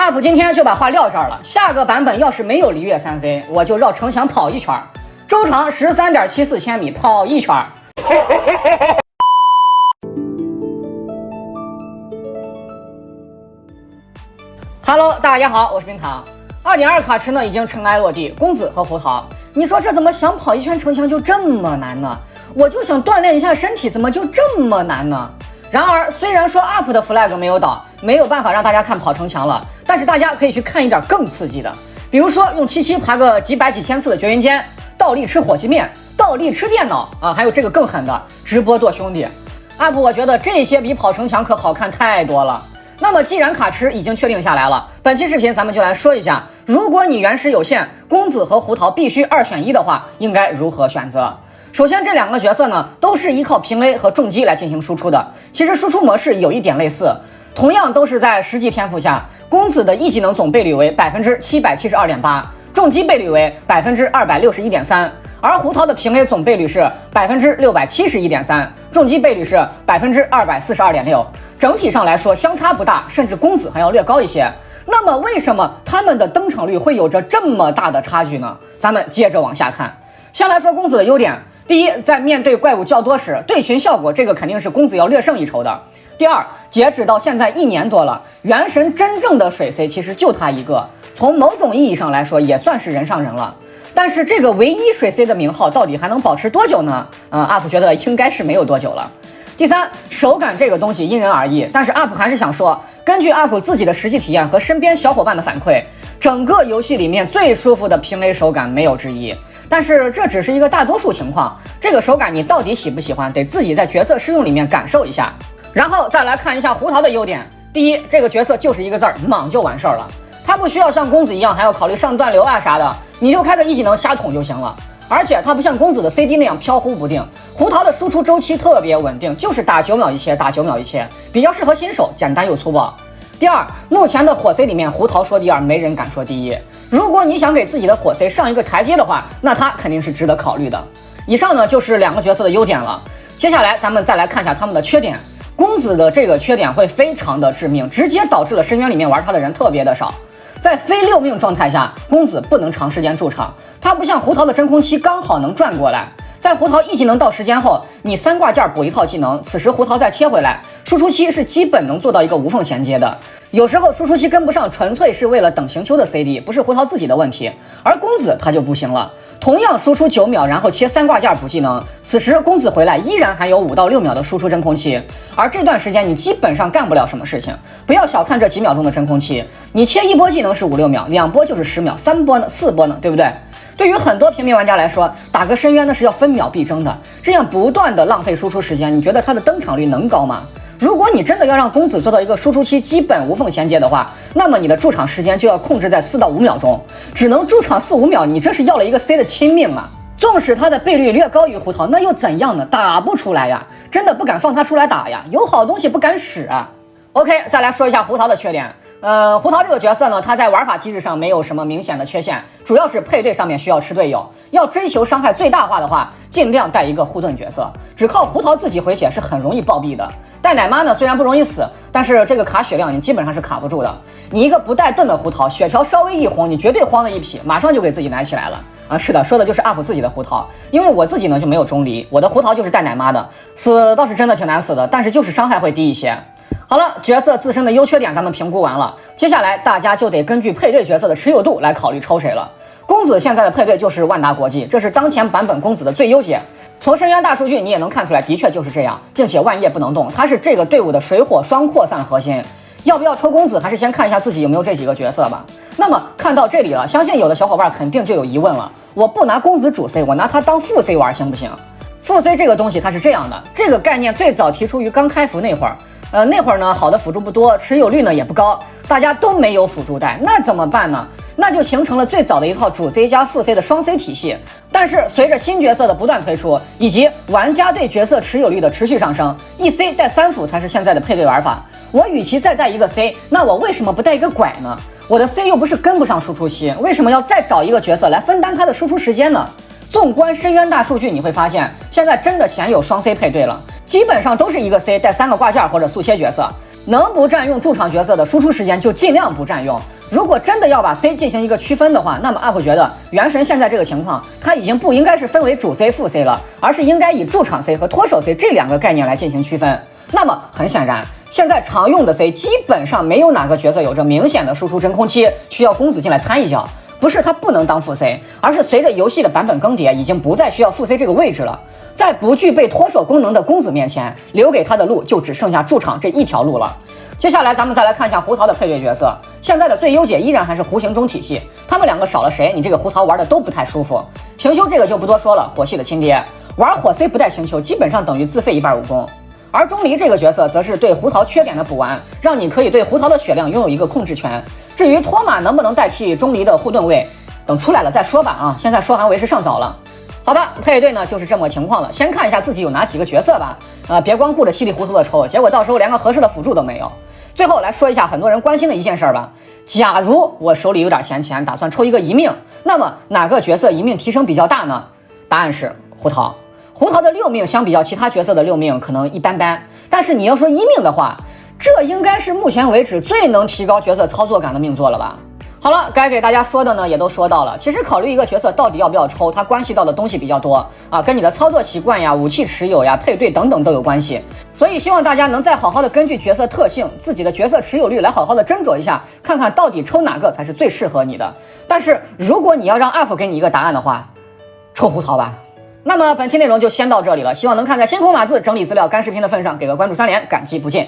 UP 今天就把话撂这儿了，下个版本要是没有璃月3C，我就绕城墙跑一圈，周长13.74千米，跑一圈。Hello， 大家好，我是冰糖。2.2卡池呢已经尘埃落地，公子和胡桃，你说这怎么想跑一圈城墙就这么难呢？我就想锻炼一下身体，怎么就这么难呢？然而，虽然说 UP 的 flag 没有倒，没有办法让大家看跑城墙了，但是大家可以去看一点更刺激的，比如说用77爬个几百几千次的绝云间，倒立吃火鸡面，倒立吃电脑啊，还有这个更狠的直播剁兄弟。UP 我觉得这些比跑城墙可好看太多了。那么既然卡池已经确定下来了，本期视频咱们就来说一下，如果你原石有限，公子和胡桃必须2选1的话，应该如何选择？首先，这2个角色呢，都是依靠平 A 和重击来进行输出的。其实输出模式有一点类似，同样都是在实际天赋下，公子的 E 技能总倍率为 772.8%， 重击倍率为 261.3%， 而胡桃的平 A 总倍率是 671.3%， 重击倍率是 242.6%。整体上来说相差不大，甚至公子还要略高一些。那么为什么他们的登场率会有着这么大的差距呢？咱们接着往下看。先来说公子的优点，第一，在面对怪物较多时，对群效果这个肯定是公子要略胜一筹的。第二，截止到现在1年多了，原神真正的水 C 其实就他一个，从某种意义上来说也算是人上人了。但是这个唯一水 C 的名号到底还能保持多久呢？UP 觉得应该是没有多久了。第三，手感这个东西因人而异，但是 UP 还是想说，根据 UP 自己的实际体验和身边小伙伴的反馈，整个游戏里面最舒服的平 A 手感没有之一。但是这只是一个大多数情况，这个手感你到底喜不喜欢，得自己在角色试用里面感受一下。然后再来看一下胡桃的优点，第一，这个角色就是一个字儿，莽就完事儿了。他不需要像公子一样还要考虑上断流啊啥的，你就开个1技能瞎捅就行了。而且它不像公子的 CD 那样飘忽不定，胡桃的输出周期特别稳定，就是打9秒一切，打9秒一切，比较适合新手，简单又粗暴。第二，目前的火 C 里面，胡桃说第二，没人敢说第一。如果你想给自己的火 C 上一个台阶的话，那它肯定是值得考虑的。以上呢就是2个角色的优点了，接下来咱们再来看一下他们的缺点。公子的这个缺点会非常的致命，直接导致了深渊里面玩他的人特别的少。在非6命状态下，公子不能长时间驻场，他不像胡桃的真空期刚好能转过来。在胡桃1技能到时间后，你3挂件补1套技能，此时胡桃再切回来，输出期是基本能做到一个无缝衔接的。有时候输出期跟不上，纯粹是为了等行秋的 CD， 不是胡桃自己的问题。而公子他就不行了，同样输出9秒，然后切3挂件补技能，此时公子回来依然还有5到6秒的输出真空期，而这段时间你基本上干不了什么事情。不要小看这几秒钟的真空期，你切1波技能是5、6秒，2波就是10秒，3波呢4波呢，对不对？对于很多平民玩家来说，打个深渊那是要分秒必争的，这样不断的浪费输出时间，你觉得它的登场率能高吗？如果你真的要让公子做到一个输出期基本无缝衔接的话，那么你的驻场时间就要控制在4到5秒钟，只能驻场4、5秒，你这是要了一个 C 的亲命啊！纵使他的倍率略高于胡桃，那又怎样呢？打不出来呀，真的不敢放他出来打呀，有好东西不敢使啊。OK， 再来说一下胡桃的缺点。胡桃这个角色呢，他在玩法机制上没有什么明显的缺陷，主要是配对上面需要吃队友。要追求伤害最大化的话，尽量带一个护盾角色，只靠胡桃自己回血是很容易暴毙的。带奶妈呢，虽然不容易死，但是这个卡血量你基本上是卡不住的。你一个不带盾的胡桃，血条稍微一红，你绝对慌了一匹，马上就给自己奶起来了啊！是的，说的就是 UP 自己的胡桃，因为我自己呢就没有中离，我的胡桃就是带奶妈的，死倒是真的挺难死的，但是就是伤害会低一些。好了，角色自身的优缺点咱们评估完了，接下来大家就得根据配对角色的持有度来考虑抽谁了。公子现在的配对就是万达国际，这是当前版本公子的最优解。从深渊大数据你也能看出来，的确就是这样，并且万叶不能动，他是这个队伍的水火双扩散核心。要不要抽公子，还是先看一下自己有没有这几个角色吧。那么看到这里了，相信有的小伙伴肯定就有疑问了，我不拿公子主 C， 我拿他当副 C 玩行不行？副 C 这个东西它是这样的，这个概念最早提出于刚开服那会儿。那会儿呢，好的辅助不多，持有率呢也不高，大家都没有辅助带，那怎么办呢？那就形成了最早的一套主 C 加副 C 的双 C 体系。但是随着新角色的不断推出，以及玩家对角色持有率的持续上升，1C 带3辅才是现在的配对玩法。我与其再带一个 C， 那我为什么不带一个拐呢？我的 C 又不是跟不上输出期，为什么要再找一个角色来分担它的输出时间呢？纵观深渊大数据，你会发现现在真的鲜有双 C 配对了，基本上都是一个 C 带3个挂件或者速切角色。能不占用驻场角色的输出时间就尽量不占用。如果真的要把 C 进行一个区分的话，那么 UP 觉得原神现在这个情况，它已经不应该是分为主 C 副 C 了，而是应该以驻场 C 和脱手 C 这两个概念来进行区分。那么很显然，现在常用的 C 基本上没有哪个角色有着明显的输出真空期，需要公子进来参一脚。不是他不能当副 C， 而是随着游戏的版本更迭，已经不再需要副 C 这个位置了。在不具备脱手功能的公子面前，留给他的路就只剩下驻场这一条路了。接下来咱们再来看一下胡桃的配对角色，现在的最优解依然还是胡行中体系，他们两个少了谁，你这个胡桃玩的都不太舒服。行修这个就不多说了，火系的亲爹，玩火 C 不带行修，基本上等于自废一半武功。而钟离这个角色则是对胡桃缺点的补完，让你可以对胡桃的血量拥有一个控制权。至于托马能不能代替钟离的护盾位，等出来了再说吧啊！现在说还为时尚早了。好吧，配对呢就是这么情况了。先看一下自己有哪几个角色吧，别光顾着稀里糊涂的抽，结果到时候连个合适的辅助都没有。最后来说一下很多人关心的一件事吧，假如我手里有点闲钱，打算抽一个一命，那么哪个角色一命提升比较大呢？答案是胡桃。胡桃的6命相比较其他角色的6命可能一般般，但是你要说1命的话，这应该是目前为止最能提高角色操作感的命座了吧。好了，该给大家说的呢也都说到了。其实考虑一个角色到底要不要抽，它关系到的东西比较多啊，跟你的操作习惯呀、武器持有呀、配对等等都有关系。所以希望大家能再好好的根据角色特性、自己的角色持有率来好好的斟酌一下，看看到底抽哪个才是最适合你的。但是如果你要让 UP 给你一个答案的话，抽胡桃吧。那么本期内容就先到这里了，希望能看在星空码字整理资料干视频的份上，给个关注3连，感激不尽。